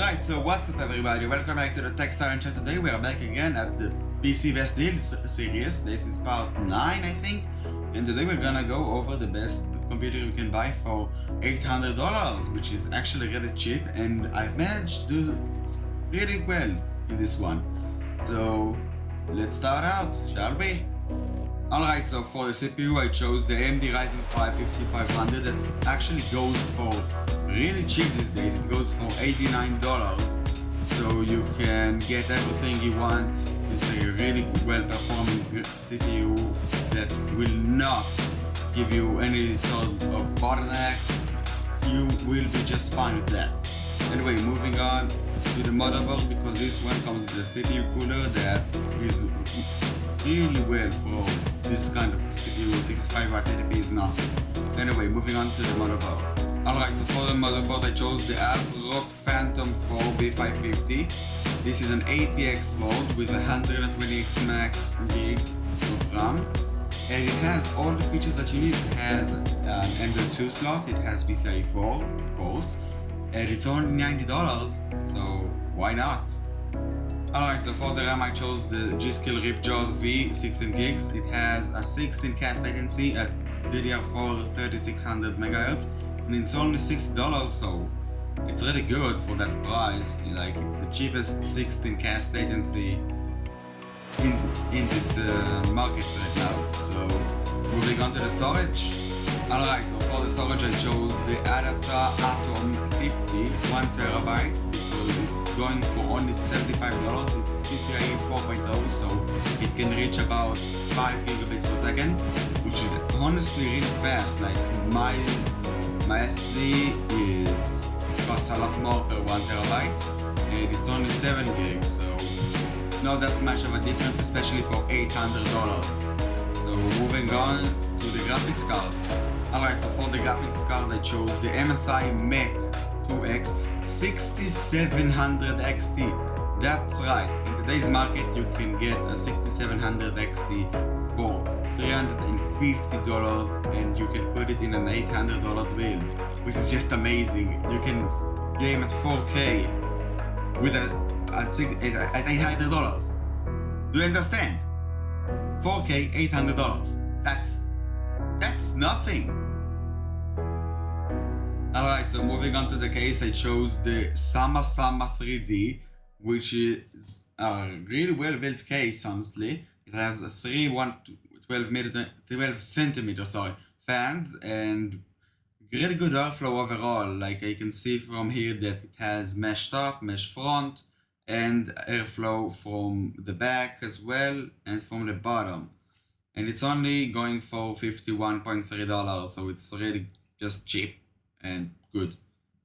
Alright, so what's up everybody, welcome back to the TechCider channel. Today we are back again at the PC Best Deals series. This is part 9 I think, and today we're gonna go over the best computer we can buy for $800, which is actually really cheap, and I've managed to do really well in this one. So let's start out, shall we? Alright, so for the CPU I chose the AMD Ryzen 5 5500 that actually goes for really cheap these days. It goes for $89, so you can get everything you want. It's a really well performing CPU that will not give you any sort of bottleneck. You will be just fine with that. Anyway, moving on to the motherboard, because this one comes with a CPU cooler that is really well for this kind of CPU. 65 watt ATP is nothing. Anyway, moving on to the motherboard. Alright, so for the motherboard I chose the ASRock Phantom 4 B550. This is an ATX board with 128 max gig of RAM, and it has all the features that you need. It has an M.2 slot, it has PCIe 4 of course, and it's only $90, so why not? Alright, so for the RAM I chose the G.Skill Ripjaws V 16 gigs. It has a 16 cast latency at DDR4 3600 MHz, and it's only $60, so it's really good for that price. Like, it's the cheapest 16 cast latency in this market right now. So moving on to the storage. Alright, so for the storage I chose the ADATA Atom 50 1TB, because it's going for only $75. It's PCIe 4.0, so it can reach about 5 gigabits per second, which is honestly really fast. Like my SSD costs a lot more per 1TB, and it's only 7 gigs, so it's not that much of a difference, especially for $800. So moving on to the graphics card. Alright, so for the graphics card I chose the MSI Mech 2X 6700 XT. That's right, in today's market you can get a 6700 XT for $350, and you can put it in an $800 build, which is just amazing. You can game at 4K with at $800. Do you understand? 4K, $800. That's nothing. Alright, so moving on to the case, I chose the Sama 3D, which is a really well built case, honestly. It has a 12 centimeter fans, and really good airflow overall. Like, I can see from here that it has mesh top, mesh front, and airflow from the back as well, and from the bottom. And it's only going for $51.3, so it's really just cheap and good.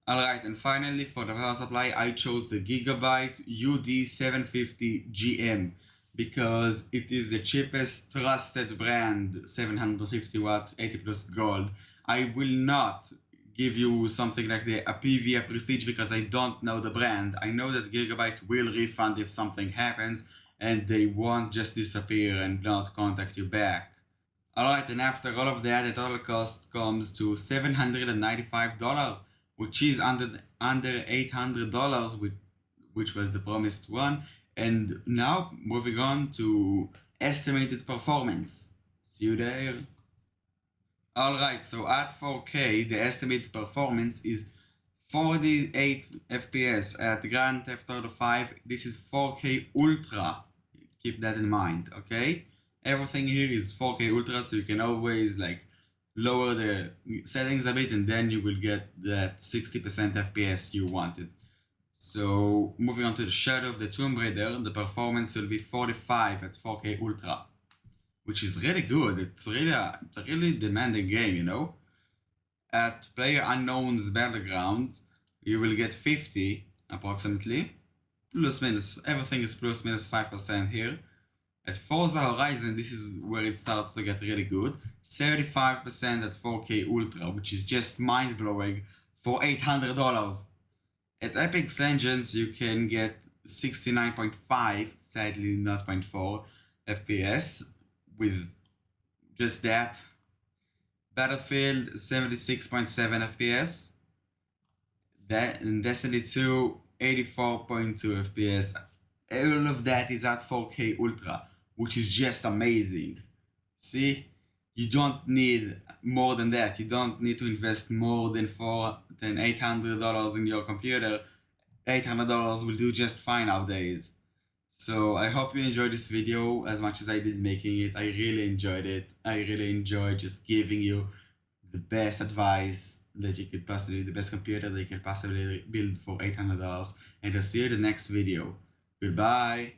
Alright, and finally for the power supply I chose the Gigabyte UD750 GM, because it is the cheapest trusted brand, 750 watt 80 plus gold. I will not give you something like a PV, a Prestige, because I don't know the brand. I know that Gigabyte will refund if something happens, and they won't just disappear and not contact you back. Alright, and after all of that, the total cost comes to $795, which is under $800, which was the promised one. And now moving on to estimated performance. See you there. Alright, so at 4K the estimated performance is 48 FPS at Grand Theft Auto 5. This is 4K Ultra. Keep that in mind, okay? Everything here is 4K Ultra, so you can always like lower the settings a bit, and then you will get that 60% FPS you wanted. So moving on to the Shadow of the Tomb Raider, the performance will be 45 at 4K Ultra, which is really good. It's a really demanding game, you know. At PlayerUnknown's Battlegrounds, you will get 50 approximately, plus minus. Everything is plus minus 5% here. At Forza Horizon, this is where it starts to get really good. 75% at 4K Ultra, which is just mind-blowing for $800. At Apex Legends, you can get 69.5, sadly not 0.4 FPS with just that. Battlefield 76.7 FPS. That in Destiny 2 84.2 FPS. All of that is at 4K Ultra, which is just amazing. See? You don't need more than that. You don't need to invest more than $800 in your computer. $800 will do just fine nowadays. So I hope you enjoyed this video as much as I did making it. I really enjoyed it. I really enjoyed just giving you the best advice that you could possibly, the best computer that you could possibly build for $800. And I'll see you in the next video. Goodbye.